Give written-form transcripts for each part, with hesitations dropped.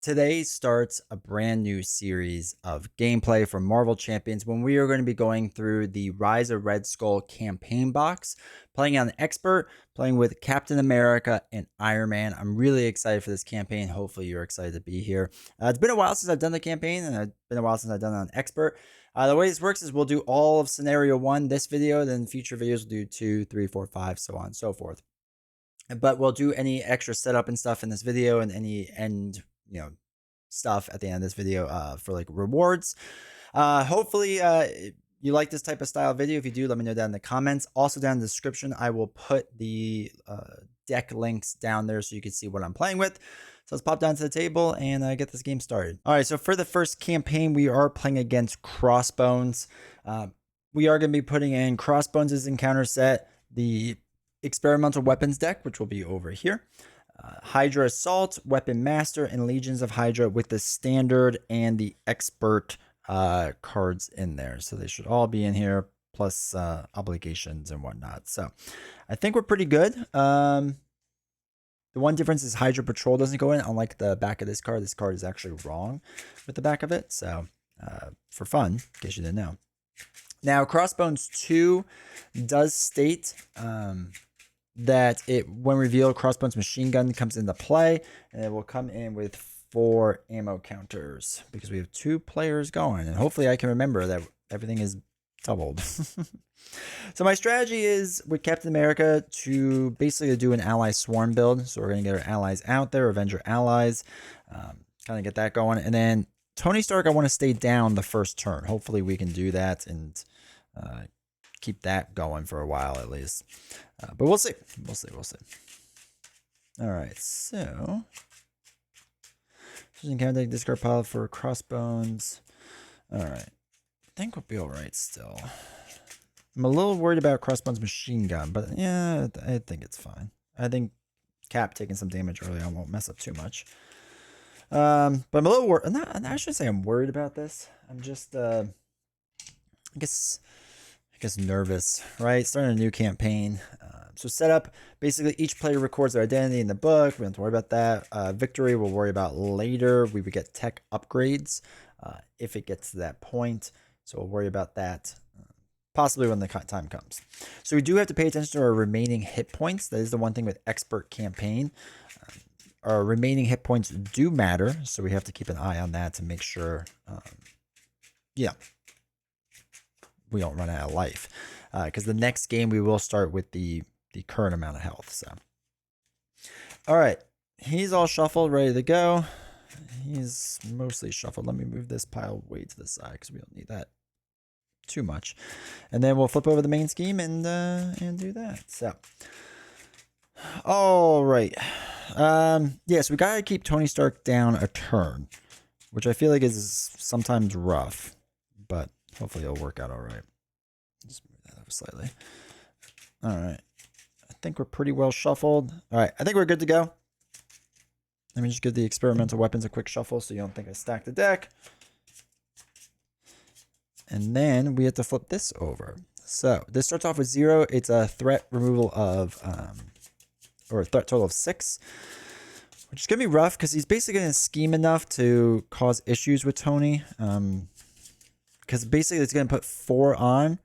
Today starts a brand new series of gameplay for Marvel Champions when we are going to be going through the Rise of Red Skull campaign box, playing on Expert, playing with Captain America and Iron Man. I'm really excited for this campaign. Hopefully you're excited to be here. It's been a while since I've done the campaign, and it's been a while since I've done it on Expert. The way this works is we'll do all of Scenario 1 this video, then future videos we'll do 2, 3, 4, 5, so on and so forth. But we'll do any extra setup and stuff in this video and any end stuff at the end of this video for like rewards. Hopefully you like this type of style video. If you do, let me know down in the comments. Also down in the description, I will put the deck links down there so you can see what I'm playing with. So let's pop down to the table and get this game started. All right, so for the first campaign, we are playing against Crossbones. We are going to be putting in Crossbones' encounter set, the experimental weapons deck, which will be over here. Hydra Assault, Weapon Master, and Legions of Hydra with the standard and the expert cards in there. So they should all be in here, plus obligations and whatnot. So I think we're pretty good. The one difference is Hydra Patrol doesn't go in, unlike the back of this card. This card is actually wrong with the back of it. So for fun, in case you didn't know. Now, Crossbones 2 does state that when revealed, Crossbones machine gun comes into play, and it will come in with 4 ammo counters because we have 2 players going, and hopefully I can remember that everything is doubled. So my strategy is with Captain America to basically do an ally swarm build. So we're going to get our allies out there, Avenger allies, kind of get that going. And then Tony Stark, I want to stay down the first turn. Hopefully we can do that and keep that going for a while at least. But we'll see. We'll see. All right, so choosing counter deck discard pile for Crossbones. All right, I think we'll be all right still. I'm a little worried about Crossbones machine gun, but yeah, I think it's fine. I think Cap taking some damage early on won't mess up too much. But I'm a little worried. I shouldn't say I'm worried about this. I'm just, I guess nervous, right? Starting a new campaign. So setup, basically each player records their identity in the book. We don't have to worry about that. Victory we'll worry about later. We would get tech upgrades if it gets to that point. So we'll worry about that possibly when the time comes. So we do have to pay attention to our remaining hit points. That is the one thing with Expert Campaign. Our remaining hit points do matter, so we have to keep an eye on that to make sure, we don't run out of life. Because the next game we will start with the current amount of health. So, all right, he's all shuffled, ready to go. He's mostly shuffled. Let me move this pile way to the side because we don't need that too much. And then we'll flip over the main scheme and do that. So, all right. So we gotta keep Tony Stark down a turn, which I feel like is sometimes rough, but hopefully it'll work out all right. Just move that up slightly. All right. I think we're pretty well shuffled. All right. I think we're good to go. Let me just give the experimental weapons a quick shuffle so you don't think I stacked the deck. And then we have to flip this over. So this starts off with 0. It's a threat removal of, or a threat total of 6, which is going to be rough because he's basically going to scheme enough to cause issues with Tony. Because basically it's going to put 4 on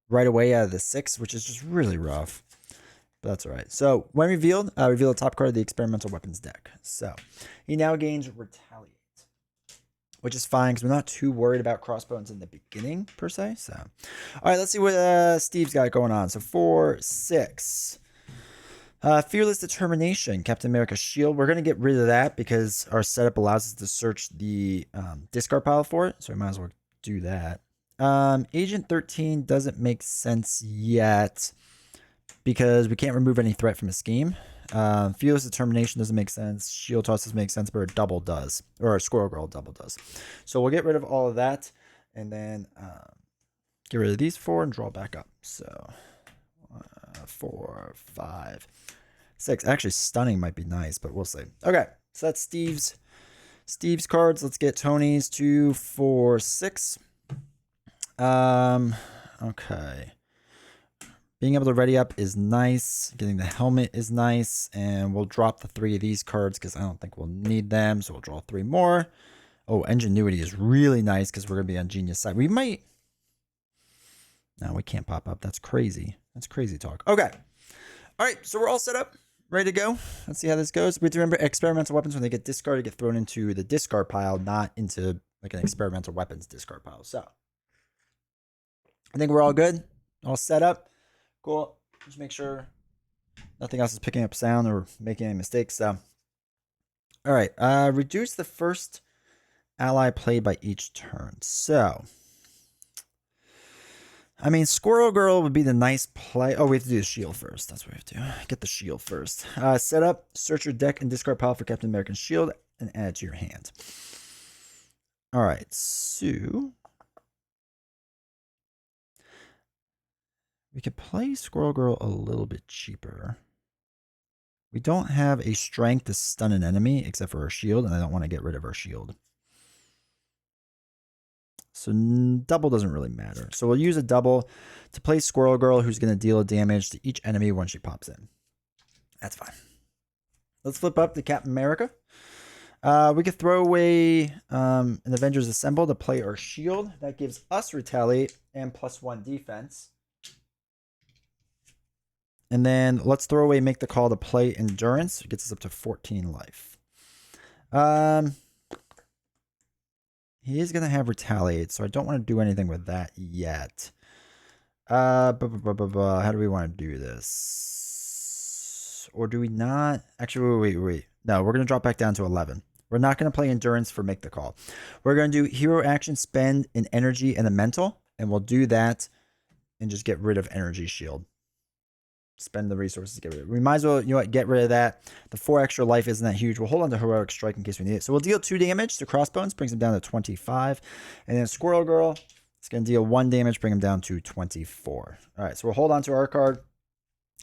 right away out of the 6, which is just really rough. But that's all right. So when revealed, reveal the top card of the experimental weapons deck. So he now gains Retaliate, which is fine because we're not too worried about Crossbones in the beginning per se. So, all right, let's see what Steve's got going on. So 4, 6. Fearless Determination, Captain America's shield. We're going to get rid of that because our setup allows us to search the discard pile for it. So we might as well do that. Agent 13 doesn't make sense yet because we can't remove any threat from a scheme. Fearless Determination doesn't make sense. Shield Toss doesn't make sense, but a double does. Or a Squirrel Girl double does. So we'll get rid of all of that and then get rid of these 4 and draw back up. So 4, 5, 6. Actually, Stunning might be nice, but we'll see. Okay, so that's Steve's cards. Let's get Tony's 2, 4, 6. Okay. Being able to ready up is nice. Getting the helmet is nice. And we'll drop the 3 of these cards because I don't think we'll need them. So we'll draw 3 more. Oh, Ingenuity is really nice because we're going to be on Genius side. We might... No, we can't pop up. That's crazy. That's crazy talk. Okay. All right, so we're all set up. Ready to go. Let's see how this goes. We have to remember experimental weapons, when they get discarded, get thrown into the discard pile, not into like an experimental weapons discard pile. So I think we're all good. All set up. Cool. Just make sure nothing else is picking up sound or making any mistakes. So, all right. Reduce the first ally played by each turn. So, I mean, Squirrel Girl would be the nice play. Oh, we have to do the shield first. That's what we have to do. Get the shield first. Set up, search your deck and discard pile for Captain America's shield and add it to your hand. All right, so we could play Squirrel Girl a little bit cheaper. We don't have a strength to stun an enemy except for her shield, and I don't want to get rid of her shield. So double doesn't really matter. So we'll use a double to play Squirrel Girl, who's going to deal damage to each enemy when she pops in. That's fine. Let's flip up to Captain America. We could throw away an Avengers Assemble to play our shield. That gives us Retaliate and +1 defense. And then let's throw away Make the Call to play Endurance. It gets us up to 14 life. He is going to have Retaliate, so I don't want to do anything with that yet. How do we want to do this? Or do we not? Actually, wait. No, we're going to drop back down to 11. We're not going to play Endurance for Make the Call. We're going to do Hero Action, spend an energy and a mental, and we'll do that and just get rid of Energy Shield. Spend the resources to get rid of it. We might as well, get rid of that. The 4 extra life isn't that huge. We'll hold on to Heroic Strike in case we need it. So we'll deal 2 damage to Crossbones, brings him down to 25. And then Squirrel Girl is going to deal 1 damage, bring him down to 24. All right, so we'll hold on to our card.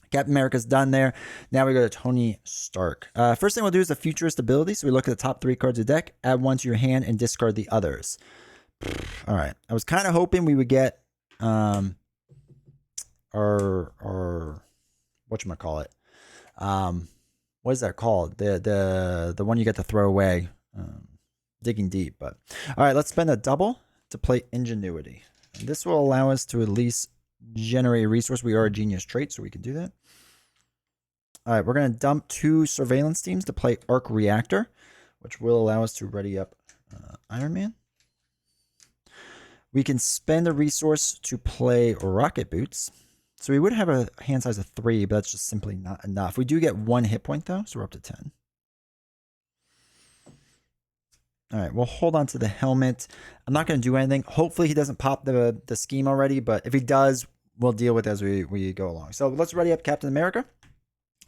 Captain America's done there. Now we go to Tony Stark. First thing we'll do is the Futurist ability. So we look at the top 3 cards of the deck, add 1 to your hand, and discard the others. All right, I was kind of hoping we would get our whatchamacallit. What is that called? The one you get to throw away. Digging deep. But all right, let's spend a double to play Ingenuity. And this will allow us to at least generate a resource. We are a genius trait, so we can do that. All right, we're going to dump 2 surveillance teams to play Arc Reactor, which will allow us to ready up Iron Man. We can spend a resource to play Rocket Boots. So we would have a hand size of 3, but that's just simply not enough. We do get 1 hit point, though, so we're up to 10. All right, we'll hold on to the helmet. I'm not going to do anything. Hopefully he doesn't pop the scheme already, but if he does, we'll deal with it as we go along. So let's ready up Captain America.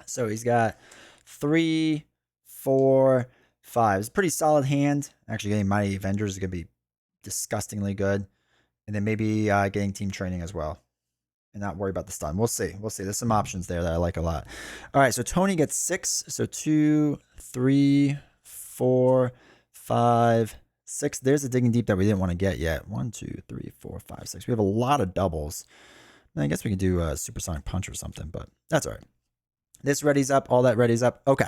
So he's got 3, 4, 5. It's a pretty solid hand. Actually, getting Mighty Avengers is going to be disgustingly good. And then maybe getting team training as well. And not worry about the stun. We'll see. There's some options there that I like a lot. All right, so Tony gets 6. So 2, 3, 4, 5, 6. There's a digging deep that we didn't want to get yet. 1, 2, 3, 4, 5, 6. We have a lot of doubles. I guess we can do a Supersonic Punch or something, but that's all right. This readies up. All that readies up. Okay,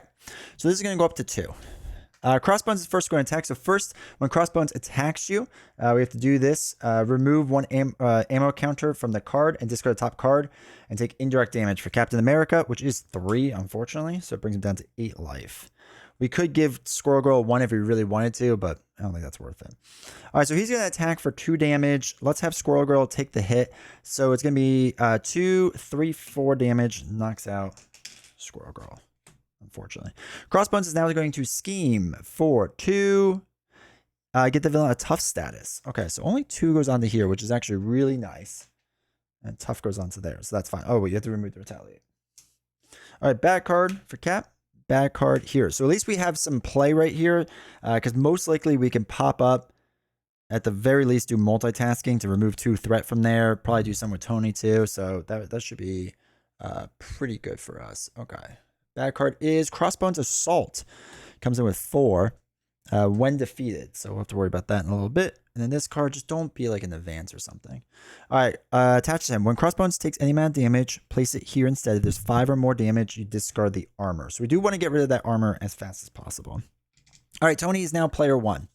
so this is going to go up to 2. Crossbones is first going to attack. So first, when Crossbones attacks you, we have to do this. Remove 1 ammo counter from the card and discard the top card and take indirect damage for Captain America, which is 3, unfortunately. So it brings him down to 8 life. We could give Squirrel Girl 1 if we really wanted to, but I don't think that's worth it. All right, so he's going to attack for 2 damage. Let's have Squirrel Girl take the hit. So it's going to be 2, 3, 4 damage. Knocks out Squirrel Girl. Unfortunately. Crossbones is now going to scheme for 2. Get the villain a tough status. Okay, so only 2 goes onto here, which is actually really nice. And tough goes onto there, so that's fine. Oh, wait, you have to remove the retaliate. All right, bad card for Cap. Bad card here. So at least we have some play right here, because most likely we can pop up, at the very least do multitasking to remove 2 threat from there. Probably do some with Tony too, so that should be pretty good for us. Okay. Bad card is Crossbones Assault. Comes in with 4. when defeated. So we'll have to worry about that in a little bit. And then this card, just don't be like an advance or something. All right, attach to him. When Crossbones takes any amount of damage, place it here instead. If there's 5 or more damage, you discard the armor. So we do want to get rid of that armor as fast as possible. All right, Tony is now player 1.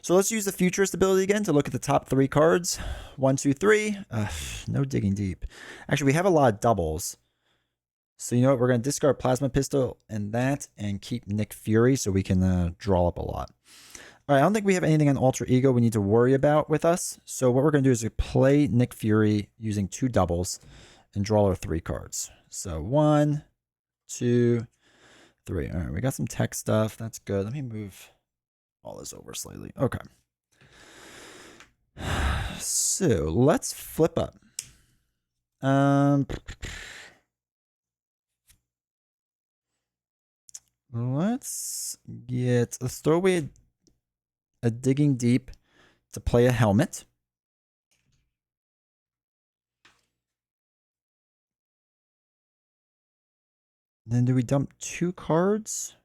So let's use the Futurist ability again to look at the top 3 cards. 1, 2, 3. No digging deep. Actually, we have a lot of doubles. So you know what? We're going to discard Plasma Pistol and that and keep Nick Fury so we can draw up a lot. All right, I don't think we have anything on Alter Ego we need to worry about with us. So what we're going to do is play Nick Fury using 2 doubles and draw our 3 cards. So 1, 2, 3. All right, we got some tech stuff. That's good. Let me move all this over slightly. Okay. So let's flip up. Let's throw away a digging deep to play a helmet. Then do we dump 2 cards?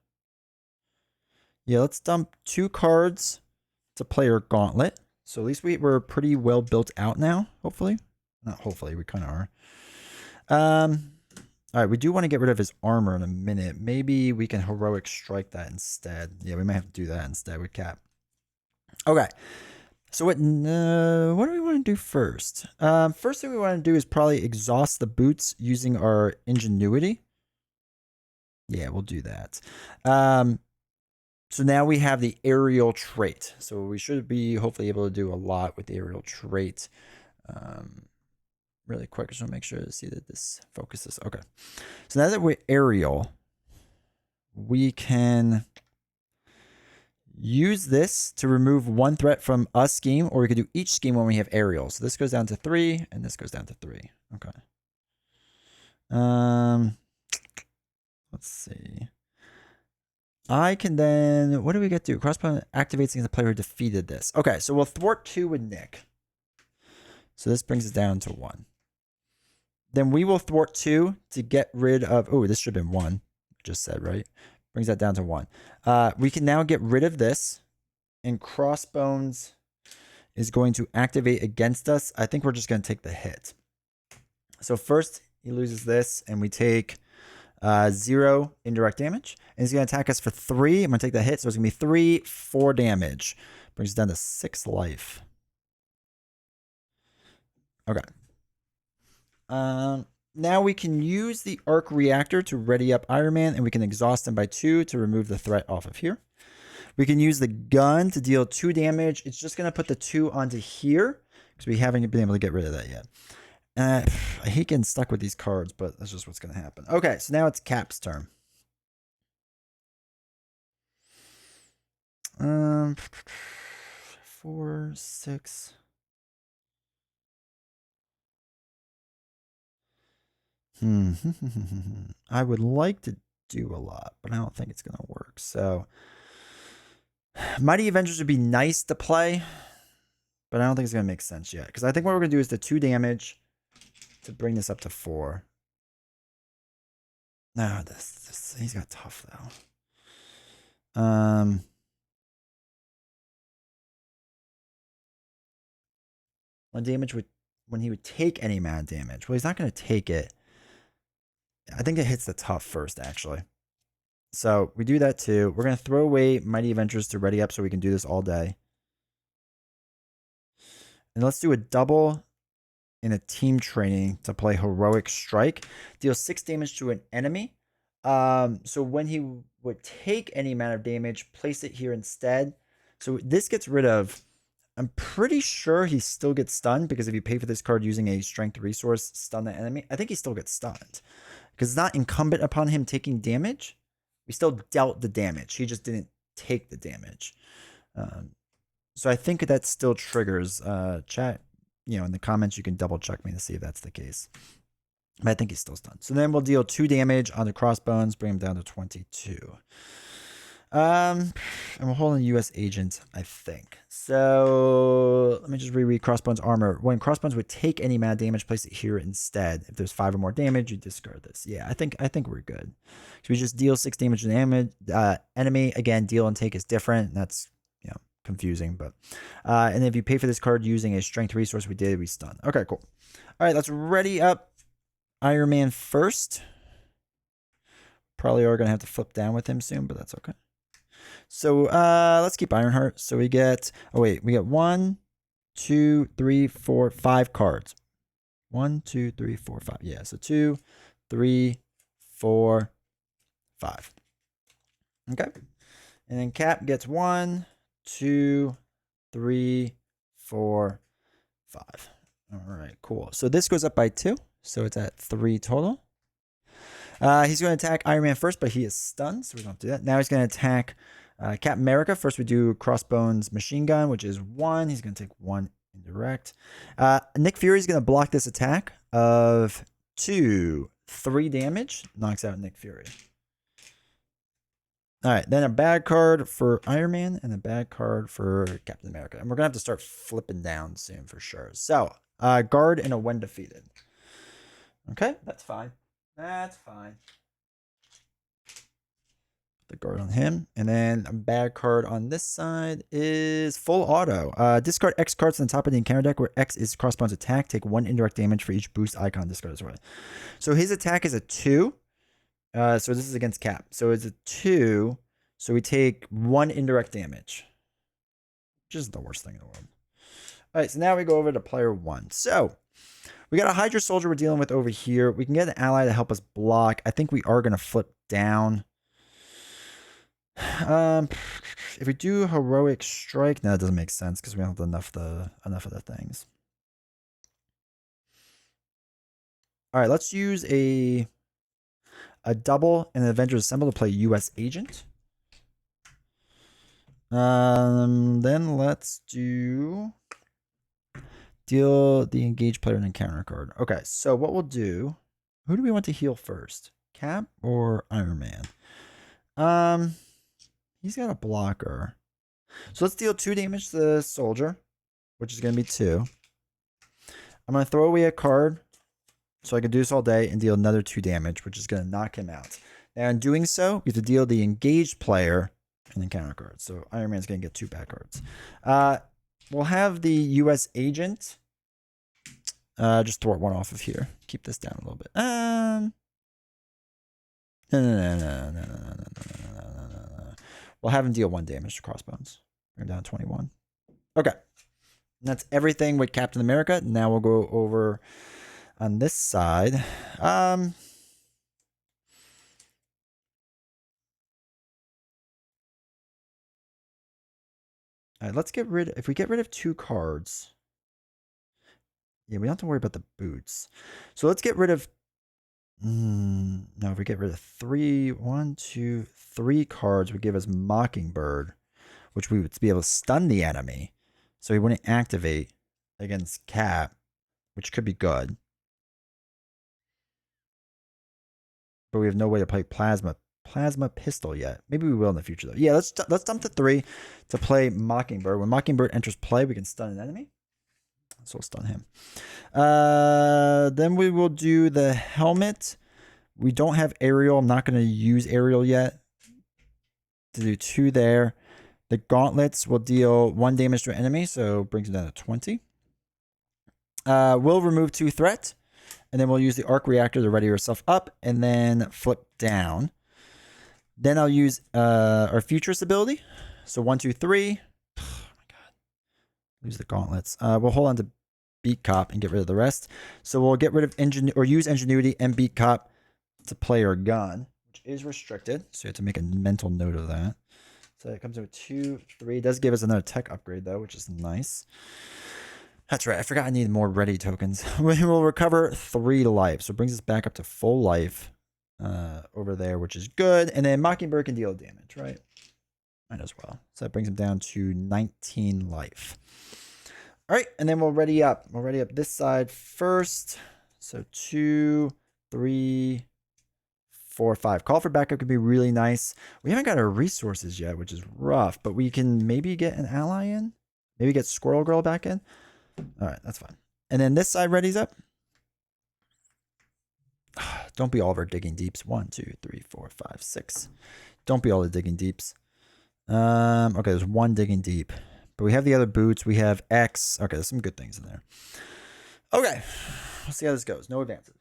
Yeah, let's dump 2 cards to play our gauntlet. So at least we're pretty well built out now, hopefully. Not hopefully, we kind of are. All right, we do want to get rid of his armor in a minute. Maybe we can heroic strike that instead. Yeah, we might have to do that instead with Cap. Okay. So what do we want to do first? First thing we want to do is probably exhaust the boots using our ingenuity. Yeah, we'll do that. So now we have the aerial trait. So we should be hopefully able to do a lot with the aerial trait. Really quick, I just want to make sure to see that this focuses. Okay. So now that we're aerial, we can use this to remove 1 threat from a scheme, or we could do each scheme when we have aerial. So this goes down to 3, and this goes down to 3. Okay. Let's see. I can then, what do we get to do? Crossbones activates against the player who defeated this. Okay, so we'll thwart 2 with Nick. So this brings us down to 1. Then we will thwart 2 to get rid of, oh, this should have been 1. Just said, right? Brings that down to 1. We can now get rid of this. And Crossbones is going to activate against us. I think we're just going to take the hit. So first, he loses this, and we take 0 indirect damage. And he's going to attack us for 3. I'm going to take the hit, so it's going to be 3, 4 damage. Brings us down to 6 life. Okay. Now we can use the arc reactor to ready up Iron Man, and we can exhaust him by 2 to remove the threat off of here. We can use the gun to deal 2 damage. It's just going to put the 2 onto here because we haven't been able to get rid of that yet. I hate getting stuck with these cards, but that's just what's going to happen. Okay, so now it's Cap's turn. 4, 6. I would like to do a lot, but I don't think it's going to work. So Mighty Avengers would be nice to play, but I don't think it's going to make sense yet. Because I think what we're going to do is the 2 damage to bring this up to 4. No, he's got tough, though. When he would take any mad damage. Well, he's not going to take it. I think it hits the tough first, actually. So we do that too. We're going to throw away Mighty Avengers to ready up so we can do this all day. And let's do a double in a team training to play Heroic Strike. Deal 6 damage to an enemy. So when he would take any amount of damage, place it here instead. So this gets rid of... I'm pretty sure he still gets stunned because if you pay for this card using a strength resource, stun the enemy, I think he still gets stunned. Because it's not incumbent upon him taking damage. We still dealt the damage. He just didn't take the damage. So I think that still triggers. Chat, in the comments, you can double check me to see if that's the case. But I think he's still stunned. So then we'll deal 2 damage on the Crossbones, bring him down to 22. And we're holding U.S. agent, I think. So let me just reread Crossbones armor. When Crossbones would take any mad damage, place it here instead. If there's 5 or more damage, you discard this. Yeah, I think we're good. So we just deal 6 damage to the enemy. Again, deal and take is different. That's confusing, but and if you pay for this card using a strength resource, we stun. Okay, cool. All right, let's ready up Iron Man first. Probably are gonna have to flip down with him soon, but that's okay. So let's keep Ironheart. So we get, we get 1, 2, 3, 4, 5 cards. 1, 2, 3, 4, 5. Yeah, so 2, 3, 4, 5. Okay. And then Cap gets 1, 2, 3, 4, 5. All right, cool. So this goes up by 2. So it's at 3 total. He's going to attack Iron Man first, but he is stunned, so we don't do that. Now he's going to attack Captain America. First we do Crossbones machine gun, which is 1. He's going to take 1 indirect. Nick Fury is going to block this attack of 2. 3 damage. Knocks out Nick Fury. All right, then a bad card for Iron Man and a bad card for Captain America. And we're going to have to start flipping down soon for sure. So, guard and a when defeated. Okay, that's fine. That's fine. The guard on him. And then a bad card on this side is full auto. Discard X cards on the top of the encounter deck where X is Crossbones attack. Take 1 indirect damage for each boost icon discarded as well. So his attack is a 2. So this is against Cap. So it's a 2. So we take 1 indirect damage. Which is the worst thing in the world. All right, so now we go over to player 1. So we got a Hydra soldier we're dealing with over here. We can get an ally to help us block. I think we are going to flip down. If we do heroic strike, no, it doesn't make sense because we don't have enough of the things. All right, let's use a double and an Avengers Assemble to play U.S. Agent. Then let's deal the engaged player an encounter card. Okay, so what we'll do, who do we want to heal first? Cap or Iron Man? He's got a blocker. So let's deal 2 damage to the soldier, which is going to be 2. I'm going to throw away a card so I can do this all day and deal another 2 damage, which is going to knock him out. Now in doing so, we have to deal the engaged player an encounter card. So Iron Man's going to get 2 bad cards. We'll have the U.S. agent. Just throw 1 off of here. Keep this down a little bit. No. We'll have him deal 1 damage to Crossbones. We're down to 21. Okay. And that's everything with Captain America. Now we'll go over on this side. All right, let's get rid. If we get rid of 2 cards, yeah, we don't have to worry about the boots. So let's get rid of. No, if we get rid of 3, 1, 2, 3 cards, would give us Mockingbird, which we would be able to stun the enemy, so he wouldn't activate against Cap, which could be good. But we have no way to play Plasma Pistol yet. Maybe we will in the future though. Yeah, let's dump the 3 to play Mockingbird. When Mockingbird enters play, we can stun an enemy. So we'll stun him. Then we will do the helmet. We don't have aerial. I'm not going to use aerial yet. To do 2 there. The gauntlets will deal 1 damage to an enemy, so brings it down to 20. We'll remove 2 threat. And then we'll use the arc reactor to ready yourself up and then flip down. Then I'll use our futurist ability. So 1, 2, 3. Oh my god. Lose the gauntlets. We'll hold on to Beat Cop and get rid of the rest. So we'll get rid of use Ingenuity and Beat Cop to play our gun, which is restricted. So you have to make a mental note of that. So it comes in with 2, 3. It does give us another tech upgrade though, which is nice. That's right. I forgot I need more ready tokens. We will recover 3 life. So it brings us back up to full life over there, which is good. And then Mockingbird can deal damage, right? Might as well. So that brings him down to 19 life. All right. And then we'll ready up. We'll ready up this side first. So 2, 3, 4, 5. Call for backup could be really nice. We haven't got our resources yet, which is rough, but we can maybe get an ally in. Maybe get Squirrel Girl back in. All right, that's fine. And then this side readies up. Don't be all of our digging deeps. 1, 2, 3, 4, 5, 6. Don't be all the digging deeps. Okay, there's 1 digging deep. But we have the other boots. We have X. Okay, there's some good things in there. Okay, let's see how this goes. No advances.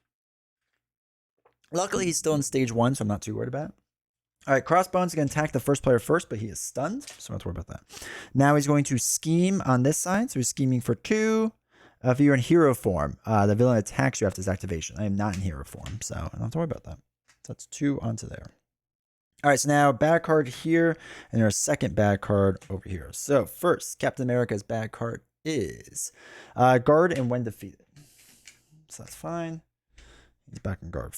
Luckily, he's still in stage 1, so I'm not too worried about it. All right, Crossbones is going to attack the first player first, but he is stunned, so I'm not worried about that. Now he's going to scheme on this side, so he's scheming for 2. If you're in hero form, the villain attacks you after his activation. I am not in hero form, so I don't have to worry about that. So that's 2 onto there. All right, so now bad card here, and there's a second bad card over here. So first, Captain America's bad card is guard and when defeated. So that's fine. He's back in guard.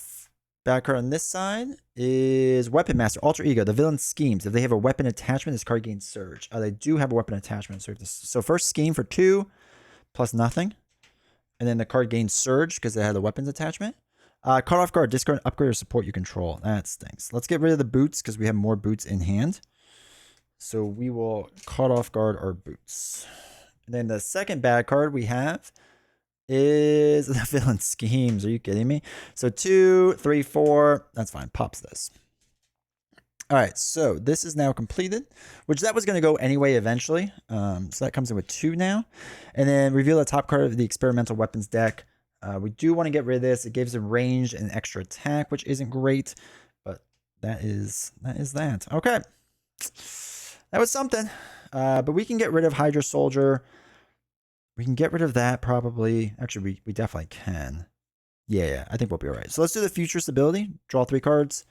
Bad card on this side is Weapon Master, Alter Ego. The villain schemes. If they have a weapon attachment, this card gains Surge. They do have a weapon attachment. So first scheme for 2 plus nothing. And then the card gains Surge because it had a weapons attachment. Cut off guard, discard, upgrade, or support you control. That stinks. Let's get rid of the boots because we have more boots in hand. So we will cut off guard our boots. And then the second bad card we have is the villain schemes. Are you kidding me? So 2, 3, 4. That's fine. Pops this. All right. So this is now completed, which that was going to go anyway eventually. So that comes in with 2 now. And then reveal the top card of the experimental weapons deck. We do want to get rid of this. It gives him range and extra attack, which isn't great, but that is that. Okay. That was something. But we can get rid of Hydra Soldier. We can get rid of that probably. Actually, we definitely can. Yeah, I think we'll be all right. So let's do the Futurist ability. Draw 3 cards.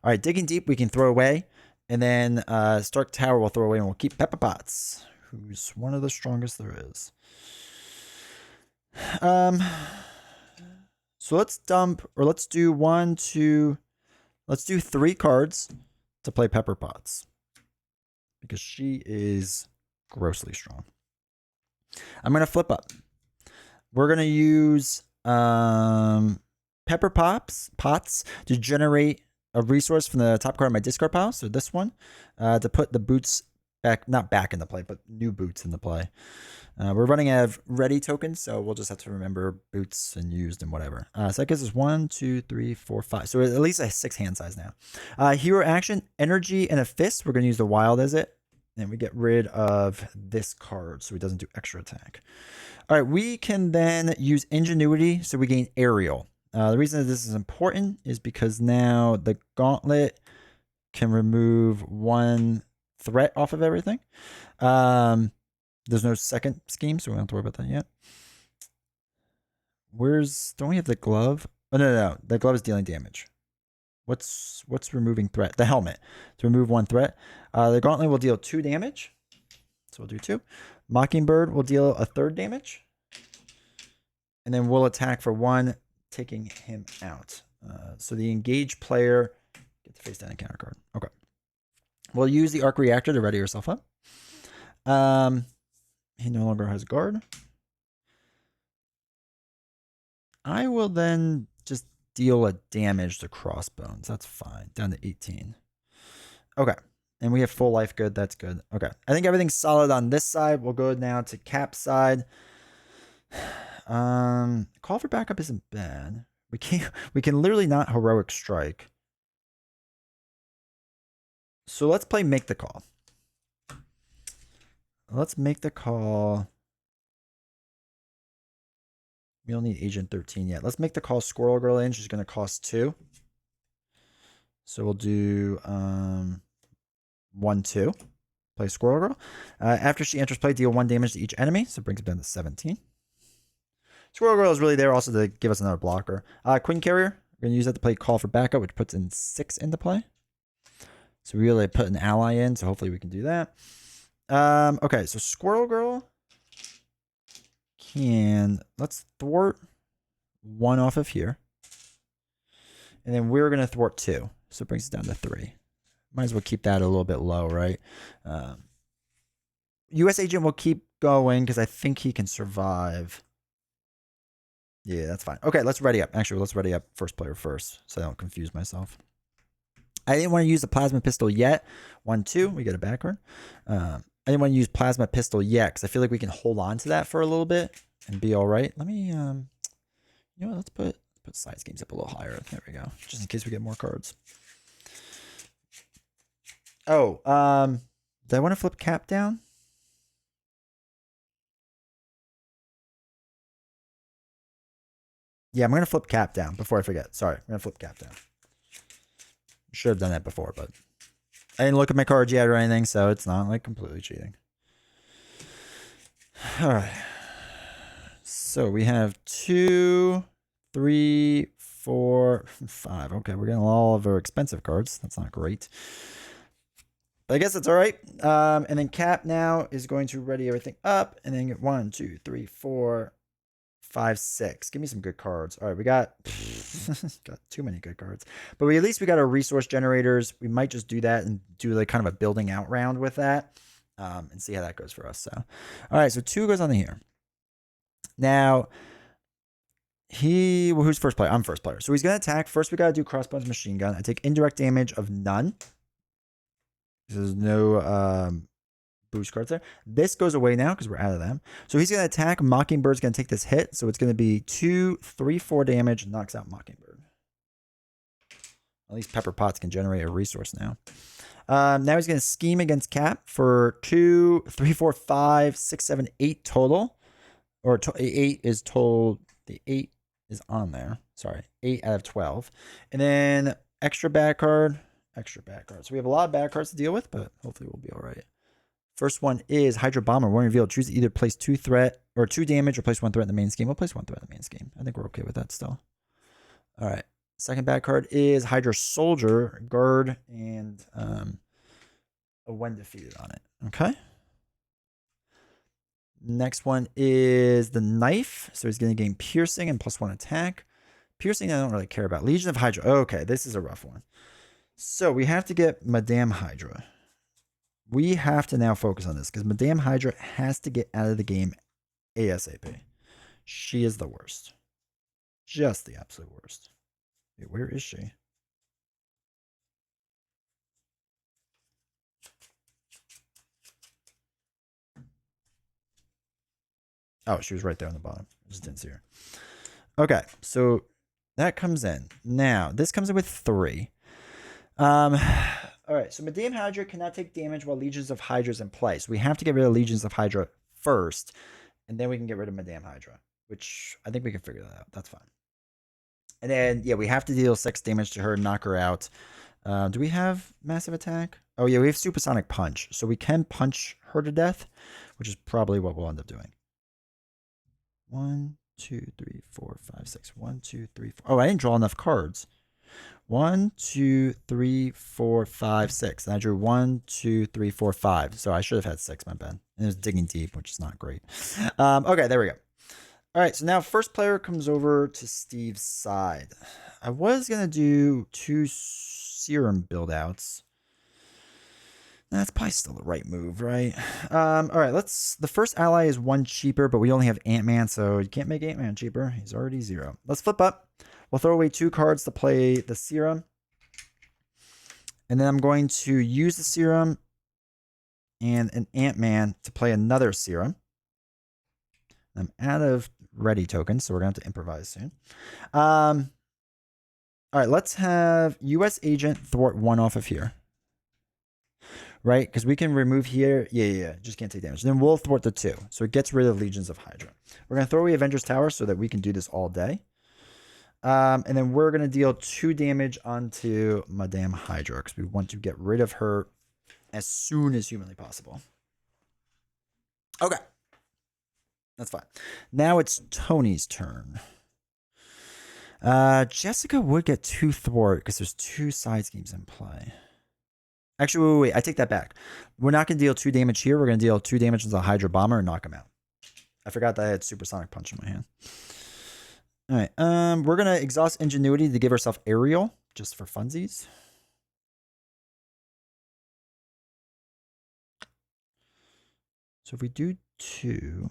All right, Digging Deep we can throw away. And then Stark Tower we'll throw away, and we'll keep Pepper Potts, who's one of the strongest there is. So let's dump, or let's do 1, 2, let's do 3 cards to play Pepper Potts. Because she is grossly strong. I'm going to flip up. We're going to use Pepper Potts to generate a resource from the top card of my discard pile. So this one, to put the boots back, not back into play, but new boots into play. We're running out of ready tokens, so we'll just have to remember boots and used and whatever. So that gives us 1, 2, 3, 4, 5. So at least a 6 hand size now. Hero action, energy, and a fist. We're going to use the wild as it. And we get rid of this card so it doesn't do extra attack. All right, we can then use ingenuity so we gain aerial. The reason that this is important is because now the gauntlet can remove 1 threat off of everything. There's no second scheme, so we don't have to worry about that yet. Don't we have the glove? Oh, no. The glove is dealing damage. What's removing threat? The helmet. To remove 1 threat. The gauntlet will deal 2 damage. So we'll do 2. Mockingbird will deal a 3rd damage. And then we'll attack for 1, taking him out. So the engaged player gets face down encounter card. Okay. We'll use the arc reactor to ready yourself up. He no longer has guard. I will then just deal a damage to Crossbones. That's fine. Down to 18. Okay. And we have full life good. That's good. Okay. I think everything's solid on this side. We'll go now to Cap's side. Call for backup isn't bad. We can literally not heroic strike. So let's play make the call. Let's make the call. We don't need Agent 13 yet. Let's make the call Squirrel Girl in. She's going to cost 2. So we'll do 1, 2. Play Squirrel Girl. After she enters play, deal 1 damage to each enemy. So it brings it down to 17. Squirrel Girl is really there also to give us another blocker. Queen Carrier. We're going to use that to play Call for Backup, which puts in 6 into play. So we really put an ally in. So hopefully we can do that. Okay, so Squirrel Girl let's thwart 1 off of here. And then we're going to thwart 2. So it brings it down to 3. Might as well keep that a little bit low, right? US Agent will keep going because I think he can survive. Yeah, that's fine. Okay, let's ready up. Actually, let's ready up first player first so I don't confuse myself. I didn't want to use the plasma pistol yet. 1, 2. We get a back card. I didn't want to use plasma pistol yet because I feel like we can hold on to that for a little bit and be all right. Let me, you know what? Let's put side schemes up a little higher. There we go. Just in case we get more cards. Oh, do I want to flip cap down? Yeah, I'm going to flip cap down before I forget. Sorry, I'm going to flip cap down. Should have done that before, but I didn't look at my cards yet or anything, so it's not like completely cheating. All right. So we have 2, 3, 4, 5. Okay, we're getting all of our expensive cards. That's not great. But I guess it's all right. And then Cap now is going to ready everything up and then get 1, 2, 3, 4, 5, 6. Give me some good cards. All right, we got got too many good cards. But at least we got our resource generators. We might just do that and do like kind of a building out round with that. And see how that goes for us. So, all right, so 2 goes on here. Now, who's first player? I'm first player. So he's going to attack. First, we got to do Crossbones machine gun. I take indirect damage of none. There's no boost cards there. This goes away now because we're out of them. So he's going to attack. Mockingbird's going to take this hit. So it's going to be 2, 3, 4 damage. Knocks out Mockingbird. At least Pepper Potts can generate a resource now. Now he's going to scheme against Cap for 2, 3, 4, 5, 6, 7, 8 total. Or 8 is total. The 8 is on there. Sorry. 8 out of 12. And then extra bad card. Extra bad cards. So we have a lot of bad cards to deal with, but hopefully we'll be all right. First one is Hydra Bomber. When revealed, choose to either place 2 threat or 2 damage or place 1 threat in the main scheme. We'll place 1 threat in the main scheme. I think we're okay with that still. All right. Second bad card is Hydra Soldier, guard, and a when defeated on it. Okay. Next one is the knife. So he's going to gain piercing and +1 attack. Piercing, I don't really care about. Legion of Hydra. Okay, this is a rough one. So we have to get Madame Hydra. We have to now focus on this because Madame Hydra has to get out of the game ASAP. She is the worst. Just the absolute worst. Wait, where is she? Oh, she was right there on the bottom. I just didn't see her. Okay, so that comes in. Now, this comes in with 3. All right, so Madame Hydra cannot take damage while Legions of Hydra is in play. So we have to get rid of Legions of Hydra first, and then we can get rid of Madame Hydra, which I think we can figure that out. That's fine. And then, yeah, we have to deal 6 damage to her, knock her out. Do we have massive attack? Oh, yeah, we have supersonic punch. So we can punch her to death, which is probably what we'll end up doing. 1, 2, 3, 4, 5, 6. 1, 2, 3, 4. Oh, I didn't draw enough cards. 1, 2, 3, 4, 5, 6. And I drew 1, 2, 3, 4, 5. So I should have had 6, my bad. And it was digging deep, which is not great. Okay, there we go. All right, so now first player comes over to Steve's side. I was going to do 2 serum build-outs. That's probably still the right move, right? All right, the first ally is 1 cheaper, but we only have Ant-Man, so you can't make Ant-Man cheaper. He's already 0. Let's flip up. We'll throw away 2 cards to play the serum. And then I'm going to use the serum and an Ant-Man to play another serum. I'm out of ready tokens, so we're going to have to improvise soon. All right, let's have U.S. Agent thwart 1 off of here. Right? Because we can remove here. Yeah. Just can't take damage. Then we'll thwart the 2. So it gets rid of Legions of Hydra. We're going to throw away Avengers Tower so that we can do this all day. And then we're going to deal 2 damage onto Madame Hydra because we want to get rid of her as soon as humanly possible. Okay. That's fine. Now it's Tony's turn. Jessica would get 2 thwart because there's 2 side schemes in play. Actually, wait. I take that back. We're not going to deal 2 damage here. We're going to deal 2 damage into the Hydra Bomber and knock him out. I forgot that I had Supersonic Punch in my hand. All right. We're going to exhaust Ingenuity to give ourselves Aerial, just for funsies. So if we do 2...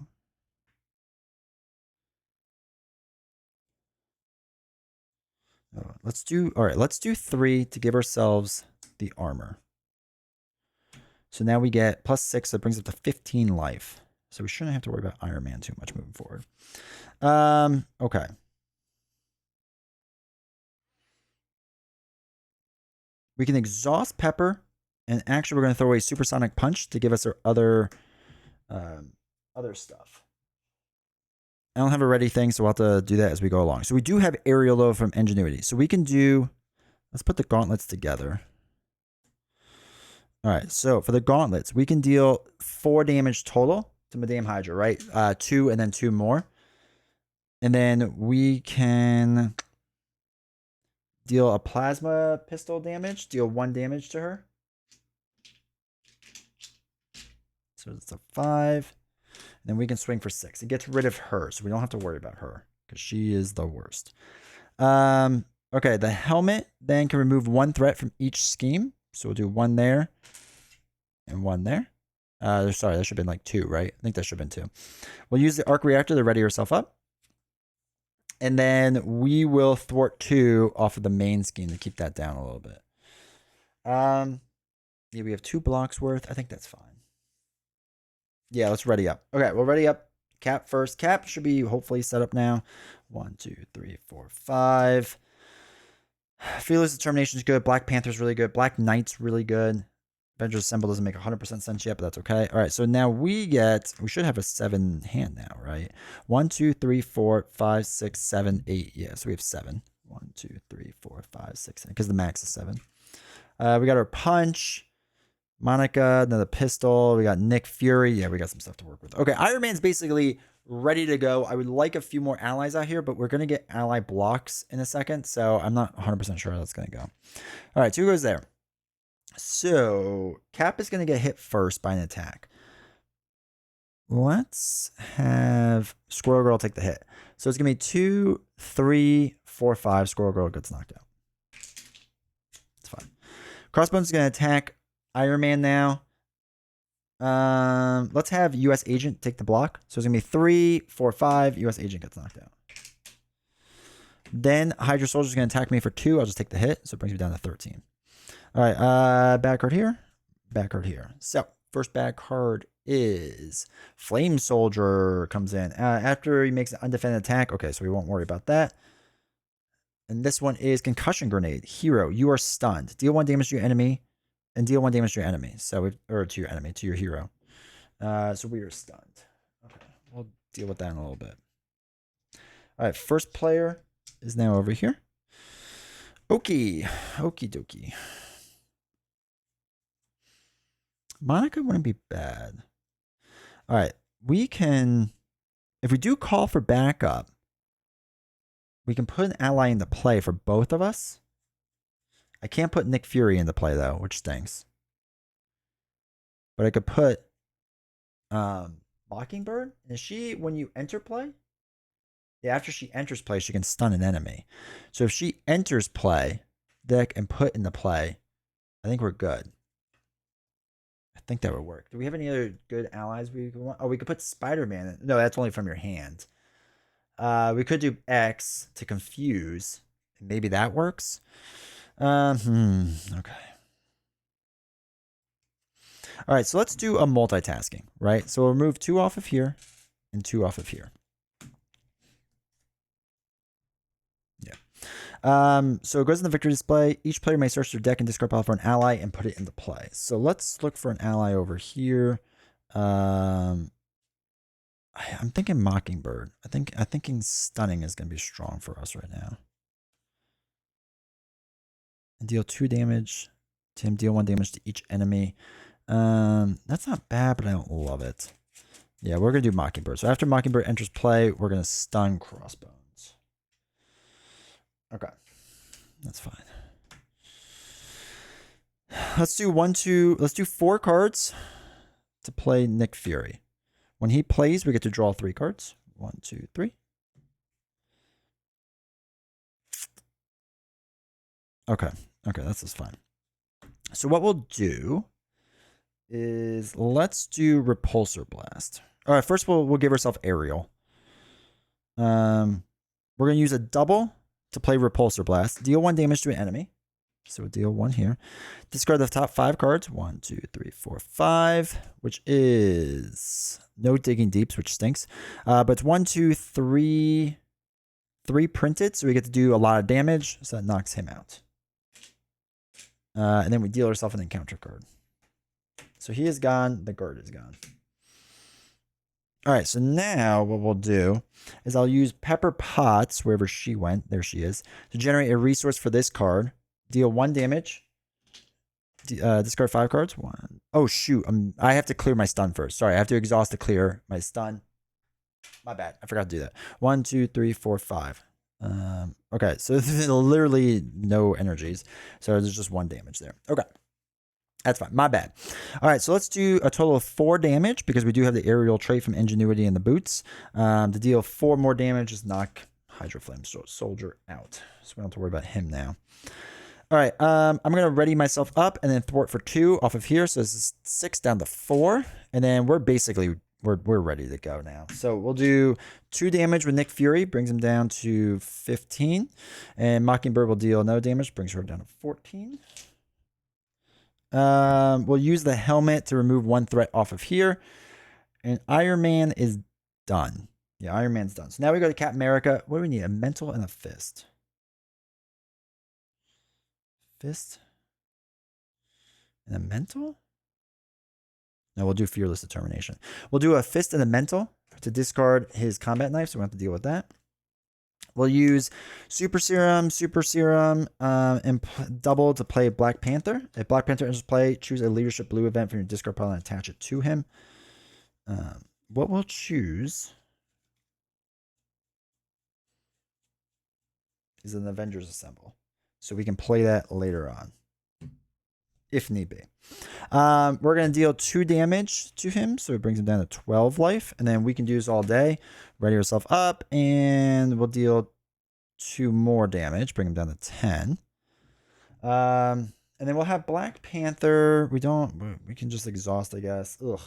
Let's do, all right, let's do 3 to give ourselves the armor. So now we get +6, so it brings up to 15 life. So we shouldn't have to worry about Iron Man too much moving forward. Okay. We can exhaust Pepper, and actually we're going to throw away Supersonic Punch to give us our other stuff. I don't have a ready thing, so we'll have to do that as we go along. So we do have Aerial, though, from Ingenuity. So we can do, let's put the gauntlets together. All right, so for the gauntlets, we can deal 4 damage total to Madame Hydra, right? 2 and then 2 more. And then we can deal a plasma pistol damage, deal 1 damage to her. So it's a 5. And then we can swing for 6. It gets rid of her, so we don't have to worry about her because she is the worst. Okay, the helmet then can remove 1 threat from each scheme. So we'll do 1 there and 1 there. Sorry, that should have been like 2, right? I think that should have been 2. We'll use the arc reactor to ready herself up. And then we will thwart 2 off of the main scheme to keep that down a little bit. Yeah, we have 2 blocks worth. I think that's fine. Yeah, let's ready up. Okay, we'll ready up. Cap first. Cap should be hopefully set up now. 1, 2, 3, 4, 5. Fearless Determination is good. Black Panther's really good. Black Knight's really good. Avengers Assemble doesn't make 100% sense yet, but that's okay. All right, so now we should have a 7 hand now, right? 1, 2, 3, 4, 5, 6, 7, 8. Yeah, so we have 7. 1, 2, 3, 4, 5, 6, 7, because the max is 7. We got our punch. Monica, another pistol. We got Nick Fury. Yeah, we got some stuff to work with. Okay, Iron Man's basically ready to go. I would like a few more allies out here, but we're going to get ally blocks in a second, so I'm not 100% sure how that's going to go. All right, 2 goes there. So Cap is going to get hit first by an attack. Let's have Squirrel Girl take the hit. So it's going to be 2, 3, 4, 5. Squirrel Girl gets knocked out. It's fine. Crossbones is going to attack Iron Man now. Let's have US Agent take the block. So it's going to be 3, 4, 5. US Agent gets knocked out. Then Hydra Soldier is going to attack me for 2. I'll just take the hit. So it brings me down to 13. All right. Bad card here. Bad card here. So first bad card is Flame Soldier comes in. After he makes an undefended attack. Okay, so we won't worry about that. And this one is Concussion Grenade. Hero, you are stunned. Deal 1 damage to your enemy. And deal 1 damage to your enemy. So to your enemy, to your hero. So we are stunned. Okay, we'll deal with that in a little bit. All right, first player is now over here. Okie dokie. Monica wouldn't be bad. All right, we can, if we do call for backup, we can put an ally into play for both of us. I can't put Nick Fury into play, though, which stinks. But I could put Mockingbird. Is she, when you enter play? Yeah, after she enters play, she can stun an enemy. So if she enters play, deck, and put into play, I think we're good. I think that would work. Do we have any other good allies we could want? Oh, we could put Spider-Man in. No, that's only from your hand. We could do X to confuse. Maybe that works. Okay. All right, so let's do a multitasking, right? So we'll remove 2 off of here and 2 off of here. Yeah. So it goes in the victory display. Each player may search their deck and discard pile for an ally and put it into play. So let's look for an ally over here. I'm thinking Mockingbird. I'm thinking Stunning is going to be strong for us right now. And deal 2 damage. Tim, deal 1 damage to each enemy. That's not bad, but I don't love it. Yeah, we're going to do Mockingbird. So after Mockingbird enters play, we're going to stun Crossbones. Okay. That's fine. Let's do 4 cards to play Nick Fury. When he plays, we get to draw 3 cards. 1, 2, 3. Okay. Okay, that's just fine. So what we'll do is let's do Repulsor Blast. All right, first we'll give ourselves Aerial. We're going to use a double to play Repulsor Blast. Deal 1 damage to an enemy. So we'll deal 1 here. Discard the top 5 cards. 1, 2, 3, 4, 5. Which is no Digging Deeps, which stinks. But it's 1, 2, 3 printed. So we get to do a lot of damage. So that knocks him out. And then we deal ourselves an encounter card. So he is gone. The guard is gone. All right, so now what we'll do is I'll use Pepper Potts, wherever she went, there she is, to generate a resource for this card. Deal 1 damage. Discard 5 cards. 1. Oh, shoot. I have to clear my stun first. Sorry, I have to exhaust to clear my stun. My bad. I forgot to do that. 1, 2, 3, 4, 5. Okay, so there's literally no energies. So there's just 1 damage there. Okay. That's fine. My bad. All right, so let's do a total of 4 damage because we do have the aerial trait from Ingenuity in the boots. To deal 4 more damage is knock Hydra Flame Soldier out. So we don't have to worry about him now. All right, I'm going to ready myself up and then thwart for 2 off of here. So this is 6 down to 4. And then we're basically, we're ready to go now. So we'll do 2 damage with Nick Fury, brings him down to 15. And Mockingbird will deal no damage, brings her down to 14. We'll use the helmet to remove 1 threat off of here. And Iron Man is done. Yeah, Iron Man's done. So now we go to Captain America. What do we need? A mental and a fist. Fist? And a mental? No, we'll do Fearless Determination. We'll do a fist and a mental to discard his combat knife, so we have to deal with that. We'll use Super Serum, and double to play Black Panther. If Black Panther enters play, choose a Leadership Blue event from your discard pile and attach it to him. What we'll choose is an Avengers Assemble. So we can play that later on, if need be. We're going to deal 2 damage to him, so it brings him down to 12 life. And then we can do this all day. Ready yourself up, and we'll deal 2 more damage, bring him down to 10. And then we'll have Black Panther. We can just exhaust, I guess. Ugh,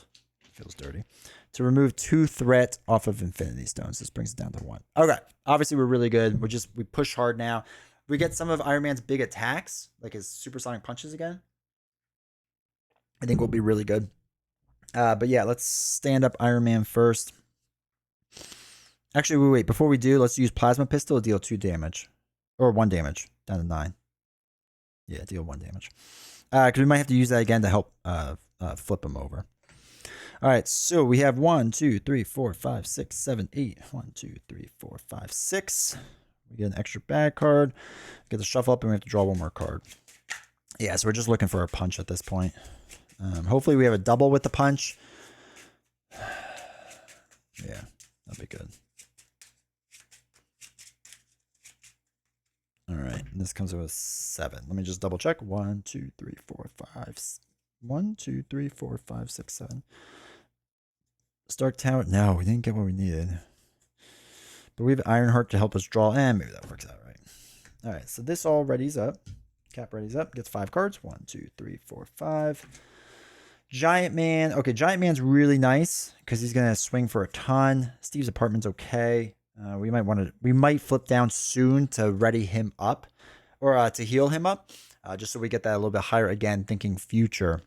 feels dirty. To remove 2 threat off of Infinity Stones. This brings it down to 1. Okay, obviously we're really good. We push hard now. We get some of Iron Man's big attacks, like his supersonic punches again. I think we'll be really good. But yeah, let's stand up Iron Man first. Actually, wait. Before we do, let's use Plasma Pistol to deal 2 damage. Or 1 damage. Down to 9. Yeah, deal 1 damage. Because we might have to use that again to help flip him over. All right, so we have 1, 2, 3, 4, 5, 6, 7, 8. 1, 2, 3, 4, 5, 6. We get an extra bad card. Get the shuffle up, and we have to draw 1 more card. Yeah, so we're just looking for a punch at this point. Hopefully we have a double with the punch. Yeah, that'd be good. All right, and this comes with 7. Let me just double check. 1, 2, 3, 4, 5. 1, 2, 3, 4, 5, 6, 7. Stark Tower. No, we didn't get what we needed. But we have Ironheart to help us draw, and maybe that works out right. All right, so this all readies up. Cap readies up, gets 5 cards. 1, 2, 3, 4, 5. Giant Man. Okay, Giant Man's really nice because he's gonna swing for a ton. Steve's Apartment's okay. We might flip down soon to ready him up, or to heal him up, just so we get that a little bit higher again. Thinking future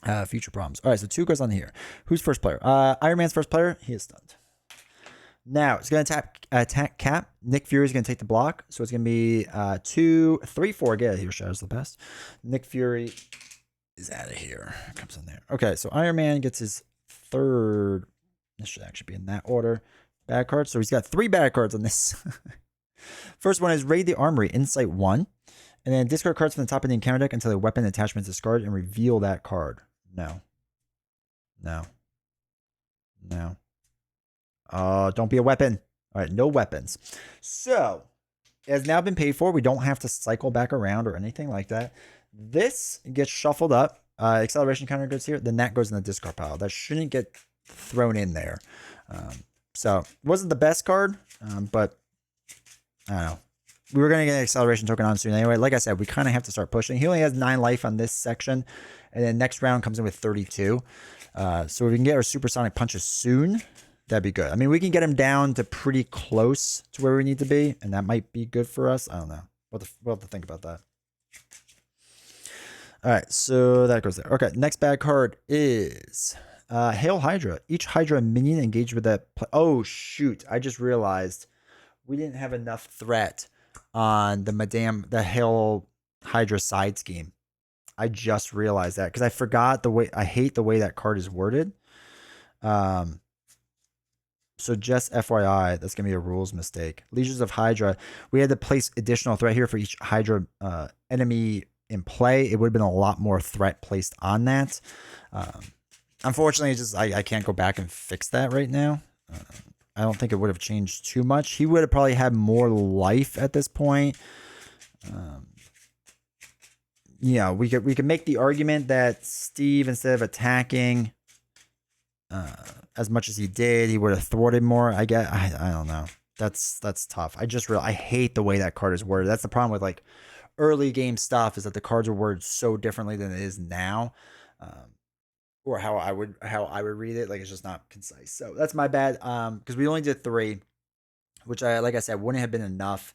problems. All right, so 2 goes on here. Who's first player? Iron Man's first player. He is stunned. Now it's gonna attack Cap. Nick Fury is gonna take the block, so it's gonna be 2, 3, 4. Get out of here, Shadows the best. Nick Fury is out of here. Comes in there. Okay, so Iron Man gets his 3rd. This should actually be in that order. Bad cards. So he's got 3 bad cards on this. First one is Raid the Armory, Insight 1. And then discard cards from the top of the encounter deck until a weapon attachment is discarded and reveal that card. No. Don't be a weapon. All right, no weapons. So, it has now been paid for. We don't have to cycle back around or anything like that. This gets shuffled up. Acceleration counter goes here. Then that goes in the discard pile. That shouldn't get thrown in there. So, it wasn't the best card, but I don't know. We were going to get an acceleration token on soon anyway. Like I said, we kind of have to start pushing. He only has 9 life on this section. And then next round comes in with 32. So if we can get our supersonic punches soon, that'd be good. I mean, we can get him down to pretty close to where we need to be, and that might be good for us. I don't know. We'll have to think about that. All right, so that goes there. Okay, next bad card is Hail Hydra. Each Hydra minion engaged with that. Oh shoot! I just realized we didn't have enough threat on the Hail Hydra side scheme. I just realized that because I forgot the way. I hate the way that card is worded. So just FYI, that's gonna be a rules mistake. Legions of Hydra. We had to place additional threat here for each Hydra enemy in play. It would have been a lot more threat placed on that. Unfortunately, it's just I can't go back and fix that right now. I don't think it would have changed too much. He would have probably had more life at this point. Yeah, we could make the argument that Steve, instead of attacking as much as he did, he would have thwarted more. I don't know. That's tough. I hate the way that card is worded. That's the problem with like early game stuff, is that the cards are worded so differently than it is now, or how I would read it. Like, it's just not concise. So that's my bad. Because we only did 3, which like I said, wouldn't have been enough.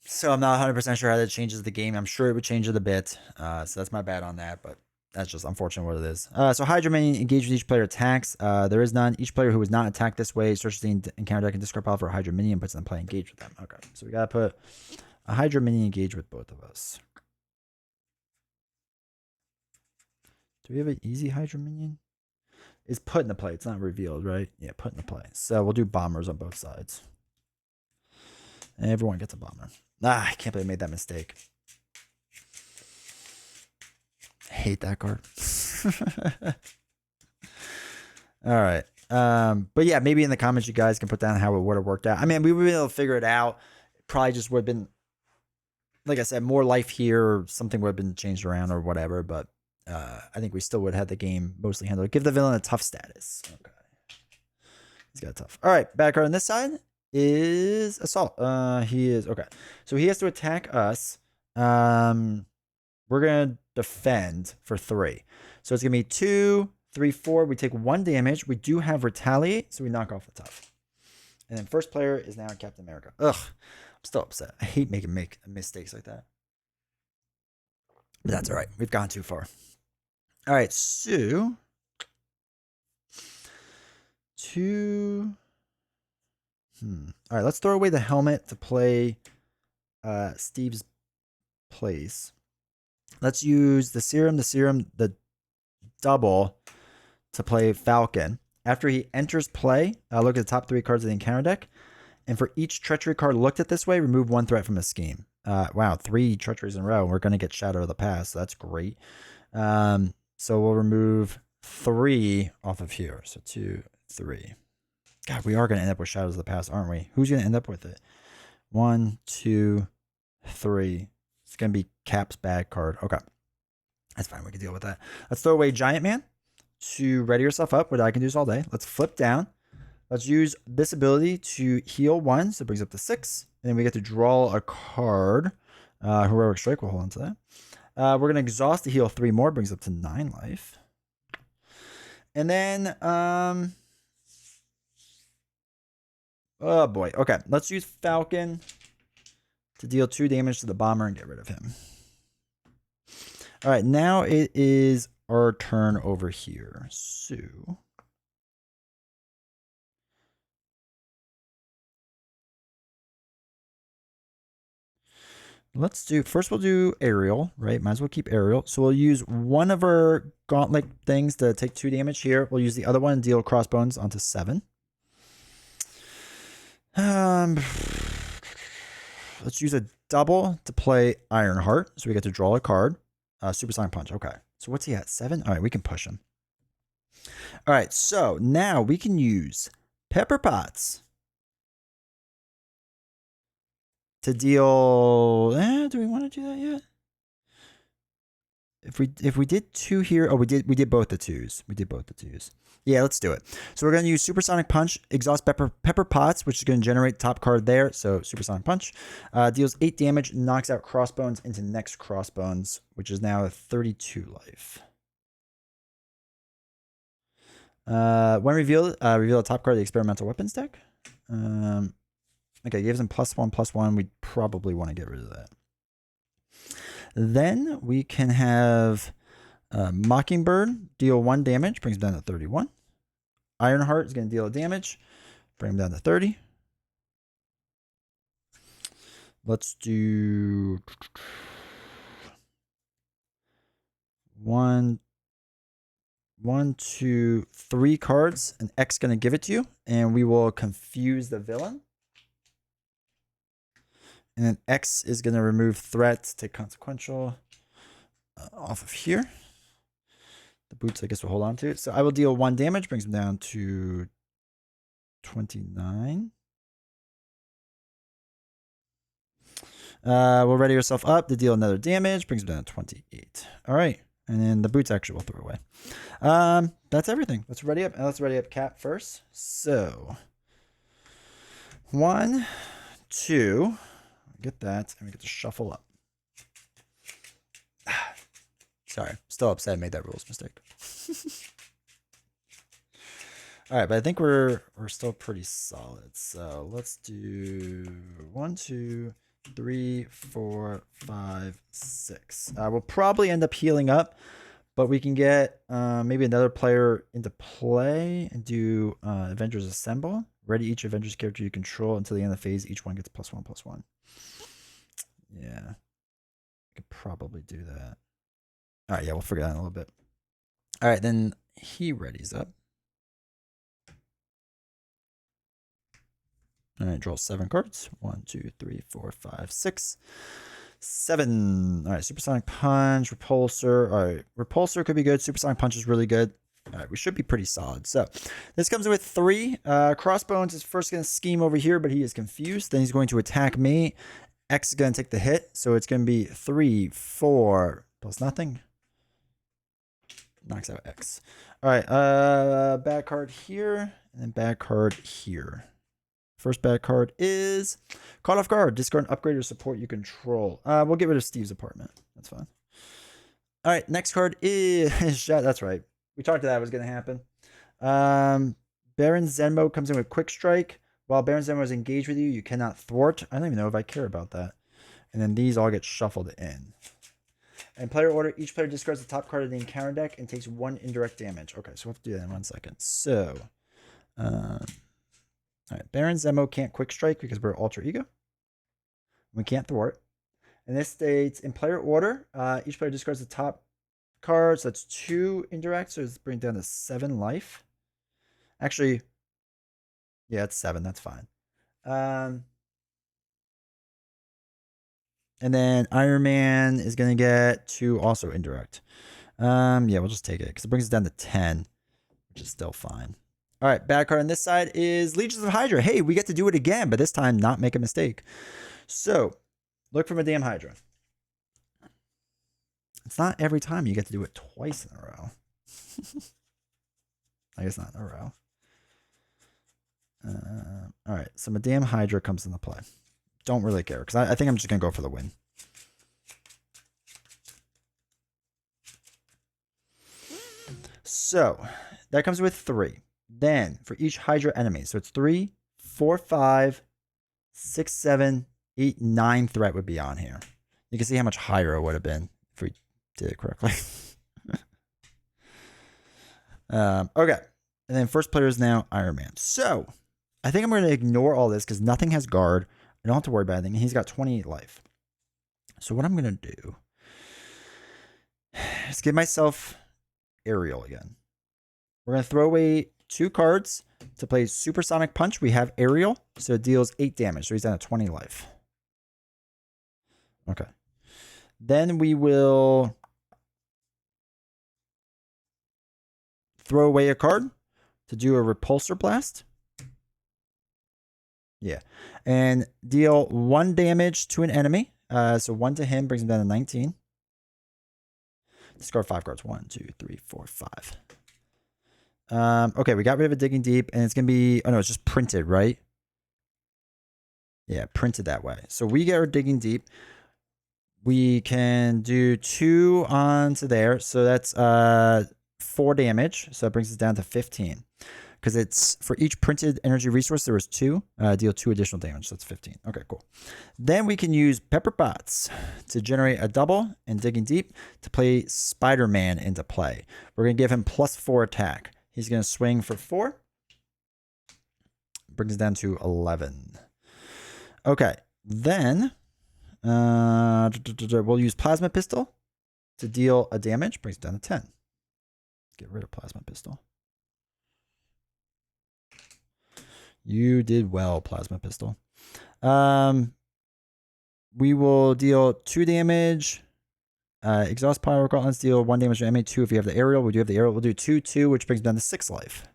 So I'm not 100% sure how that changes the game. I'm sure it would change it a bit. So that's my bad on that, but that's just unfortunate what it is. So Hydra minion engage with each player attacks. There is none. Each player who is not attacked this way searches the encounter deck and discard pile for a Hydra minion, puts them in play, engage with them. Okay, so we gotta put a Hydra minion engage with both of us. Do we have an easy Hydra minion? It's put into play. It's not revealed, right? Yeah, put into play. So we'll do bombers on both sides. And everyone gets a bomber. I can't believe I made that mistake. I hate that card. All right. But yeah, maybe in the comments you guys can put down how it would have worked out. I mean, we would be able to figure it out. It probably just would have been, like I said, more life here, or something would have been changed around or whatever. But I think we still would have had the game mostly handled. Give the villain a tough status. Okay. He's got a tough. All right. Back card on this side is Assault. He is okay. So he has to attack us. We're gonna defend for 3. So it's gonna be 2, 3, 4. We take 1 damage. We do have Retaliate, so we knock off the tough. And then first player is now Captain America. Ugh, I'm still upset. I hate making mistakes like that. But that's all right. We've gone too far. All right, so 2. All right, let's throw away the helmet to play Steve's place. Let's use the serum, the double to play Falcon. After he enters play, look at the top 3 cards of the encounter deck. And for each treachery card looked at this way, remove 1 threat from the scheme. Wow, 3 treacheries in a row. We're going to get Shadow of the Past. So that's great. So we'll remove 3 off of here. So 2, 3. God, we are going to end up with Shadows of the Past, aren't we? Who's going to end up with it? 1, 2, 3. It's going to be Cap's bad card. Okay. That's fine. We can deal with that. Let's throw away Giant Man to ready yourself up. What I can do this all day. Let's flip down. Let's use this ability to heal 1. So it brings up to 6. And then we get to draw a card. Heroic Strike. We'll hold on to that. We're going to exhaust to heal 3 more. Brings up to 9 life. And then, oh boy. Okay. Let's use Falcon to deal 2 damage to the bomber and get rid of him. All right, now it is our turn over here. So let's do, first we'll do aerial, right? Might as well keep aerial. So we'll use one of our gauntlet things to take 2 damage here. We'll use the other one and deal crossbones onto 7. Let's use a double to play Ironheart. So we get to draw a card. Supersonic Punch. Okay. So what's he at? 7? All right, we can push him. All right, so now we can use Pepper Pots to deal. Do we want to do that yet? If we did 2 here, oh, we did both the 2s. We did both the 2s. Yeah, let's do it. So we're going to use Supersonic Punch, exhaust Pepper Pots, which is going to generate top card there. So Supersonic Punch deals 8 damage, knocks out Crossbones into next Crossbones, which is now 32 life. When revealed, reveal the top card of the experimental weapons deck. Okay, gives him +1/+1. We probably want to get rid of that. Then we can have Mockingbird deal 1 damage, brings him down to 31. Ironheart is going to deal damage, bring him down to 30. Let's do 1, 2, 3 cards, and X going to give it to you, and we will confuse the villain. And then X is going to remove threats, take consequential off of here. The boots, I guess, we'll hold on to it. So I will deal 1 damage, brings him down to 29. We'll ready yourself up to deal another damage, brings him down to 28. All right. And then the boots actually will throw away. That's everything. Let's ready up. Let's ready up Cap first. So 1, 2. Get that, and we get to shuffle up. Sorry, still upset I made that rules mistake. All right, but I think we're still pretty solid. So let's do 1, 2, 3, 4, 5, 6. We'll probably end up healing up, but we can get maybe another player into play and do Avengers Assemble. Ready each Avengers character you control until the end of the phase. Each one gets +1/+1. Yeah, I could probably do that. All right, yeah, we'll figure that out in a little bit. All right, then he readies up. All right, draw 7 cards. 1, 2, 3, 4, 5, 6, 7. All right, Supersonic Punch, Repulsor. All right, Repulsor could be good. Supersonic Punch is really good. All right, we should be pretty solid. So this comes with 3. Crossbones is first going to scheme over here, but he is confused. Then he's going to attack me. X is going to take the hit. So it's going to be 3, 4 plus nothing. Knocks out X. All right, bad card here, and then bad card here. First bad card is Caught Off Guard. Discard an upgrade or support you control. We'll get rid of Steve's apartment. That's fine. All right, next card is that's right. We talked that was going to happen. Baron Zenmo comes in with Quick Strike. While Baron Zenmo is engaged with you, you cannot thwart. I don't even know if I care about that. And then these all get shuffled in. And player order, each player discards the top card of the encounter deck and takes 1 indirect damage. Okay, so we'll have to do that in 1 second. So, all right, Baron Zemo can't Quick Strike because we're Alter Ego. We can't thwart. And this states, in player order, each player discards the top card. So that's 2 indirect, so it's bring down to 7 life. Actually, yeah, it's 7. That's fine. And then Iron Man is going to get 2 also indirect. Yeah, we'll just take it because it brings it down to 10, which is still fine. All right, bad card on this side is Legions of Hydra. Hey, we get to do it again, but this time not make a mistake. So look for Madame Hydra. It's not every time you get to do it twice in a row. I guess not in a row. All right, so Madame Hydra comes into play. Don't really care because I think I'm just going to go for the win. So that comes with 3. Then for each Hydra enemy, so it's 3, 4, 5, 6, 7, 8, 9 threat would be on here. You can see how much higher it would have been if we did it correctly. Okay. And then first player is now Iron Man. So I think I'm going to ignore all this because nothing has guard. I don't have to worry about anything. He's got 28 life. So what I'm going to do is give myself Aerial again. We're going to throw away 2 cards to play Supersonic Punch. We have Aerial, so it deals 8 damage. So he's down to 20 life. Okay. Then we will throw away a card to do a Repulsor Blast. Yeah. And deal 1 damage to an enemy. So 1 to him brings him down to 19. Discard 5 cards. 1, 2, 3, 4, 5. Okay, we got rid of a Digging Deep, and it's going to be... Oh, no, it's just printed, right? Yeah, printed that way. So we get our Digging Deep. We can do 2 onto there. So that's 4 damage, so it brings us down to 15. Because it's for each printed energy resource, there was 2. Deal 2 additional damage, so that's 15. Okay, cool. Then we can use Pepper Pots to generate a double and Digging Deep to play Spider-Man into play. We're going to give him +4 attack. He's going to swing for 4. Brings us down to 11. Okay, then we'll use Plasma Pistol to deal a damage. Brings it down to 10. Get rid of Plasma Pistol. You did well, Plasma Pistol. We will deal 2 damage. Exhaust Power Gauntlets deal 1 damage to enemy. 2 if you have the aerial. We do have the aerial. We'll do 2, which brings down to 6 life.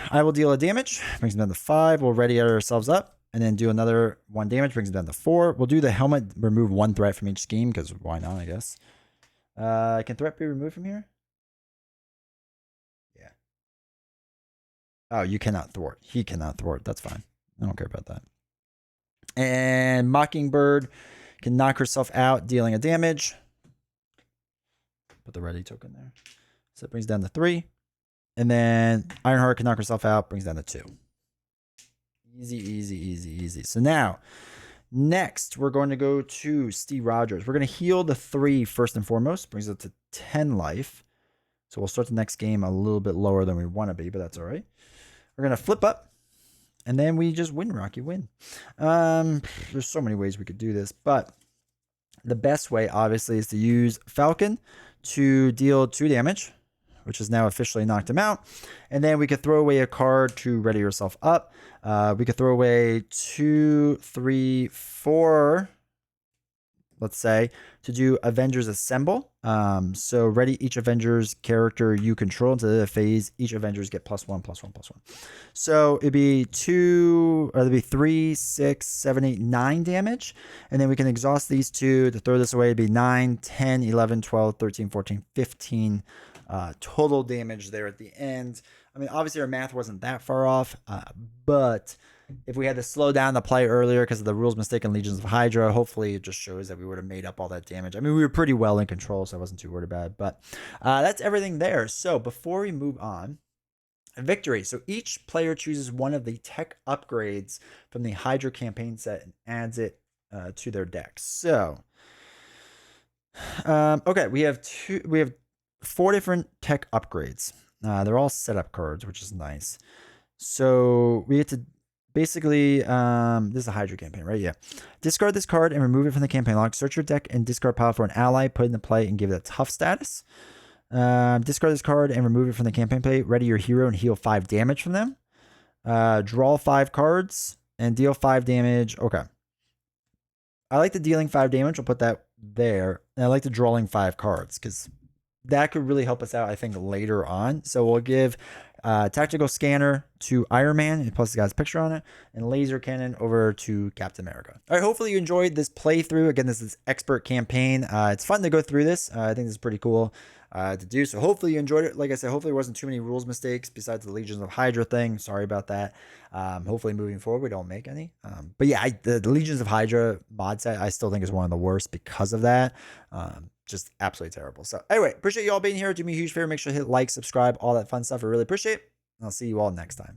I will deal a damage. Brings down to 5. We'll ready ourselves up. And then do another 1 damage. Brings it down to 4. We'll do the helmet. Remove 1 threat from each scheme. Because why not, I guess. Can threat be removed from here? Oh, you cannot thwart. He cannot thwart. That's fine. I don't care about that. And Mockingbird can knock herself out, dealing a damage. Put the ready token there. So it brings down to 3. And then Ironheart can knock herself out, brings down to 2. Easy, easy, easy, easy. So now, next, we're going to go to Steve Rogers. We're going to heal the 3 first and foremost. Brings it to 10 life. So we'll start the next game a little bit lower than we want to be, but that's all right. We're going to flip up, and then we just win, Rocky, win. There's so many ways we could do this, but the best way, obviously, is to use Falcon to deal 2 damage, which has now officially knocked him out. And then we could throw away a card to ready yourself up. We could throw away 2, 3, 4, let's say, to do Avengers Assemble. So ready each Avengers character you control into the phase. Each Avengers get +1, +1, +1. So it'd be 2, or it'd be 3, 6, 7, 8, 9 damage. And then we can exhaust these 2 to throw this away. It'd be 9, 10, 11, 12, 13, 14, 15 total damage there at the end. I mean, obviously our math wasn't that far off, but if we had to slow down the play earlier because of the rules mistake in Legions of Hydra, hopefully it just shows that we would have made up all that damage. I mean, we were pretty well in control, so I wasn't too worried about it. But that's everything there. So before we move on, victory. So each player chooses one of the tech upgrades from the Hydra campaign set and adds it to their deck. So, okay, we have 4 different tech upgrades. They're all setup cards, which is nice. So we get to basically, this is a Hydra campaign, right? Yeah. Discard this card and remove it from the campaign log. Search your deck and discard pile for an ally, put it into play, and give it a tough status. Discard this card and remove it from the campaign play. Ready your hero and heal 5 damage from them. Draw 5 cards and deal 5 damage. Okay. I like the dealing 5 damage. I'll put that there. And I like the drawing 5 cards because that could really help us out, I think, later on. So we'll give Tactical Scanner to Iron Man, plus the guy's picture on it, and Laser Cannon over to Captain America. All right, hopefully you enjoyed this playthrough. Again, this is expert campaign. It's fun to go through this. I think this is pretty cool to do. So hopefully you enjoyed it. Like I said, hopefully there wasn't too many rules mistakes besides the Legions of Hydra thing. Sorry about that. Hopefully moving forward we don't make any. But yeah, the Legions of Hydra mod set I still think is one of the worst because of that. Just absolutely terrible. So anyway, appreciate you all being here. Do me a huge favor. Make sure to hit like, subscribe, all that fun stuff. I really appreciate it. And I'll see you all next time.